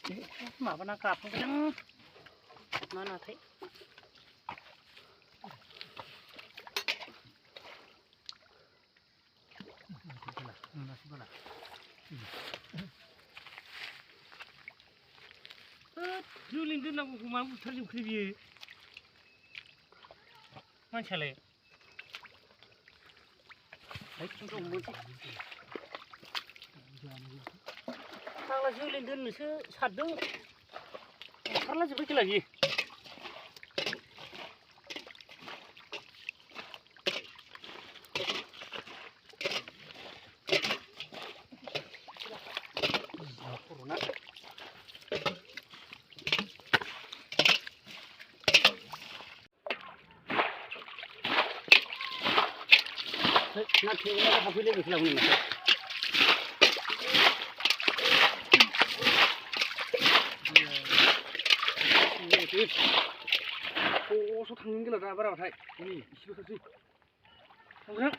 माबाना गाबहांबायदां मा नाथाय जुलिन दोननांगौखौ मानो बुथारजोबखो बियो मानसियालाय फाग्ला जुलिन दोननोसो सारदों ओंखारला जोब्बाय खेला बियो ना थेवना हाबफैलाय बेखौ लाबोनो ख'सो थांनो गेला दा बाराबाथाय नै इसेल'थारसै थांग्रा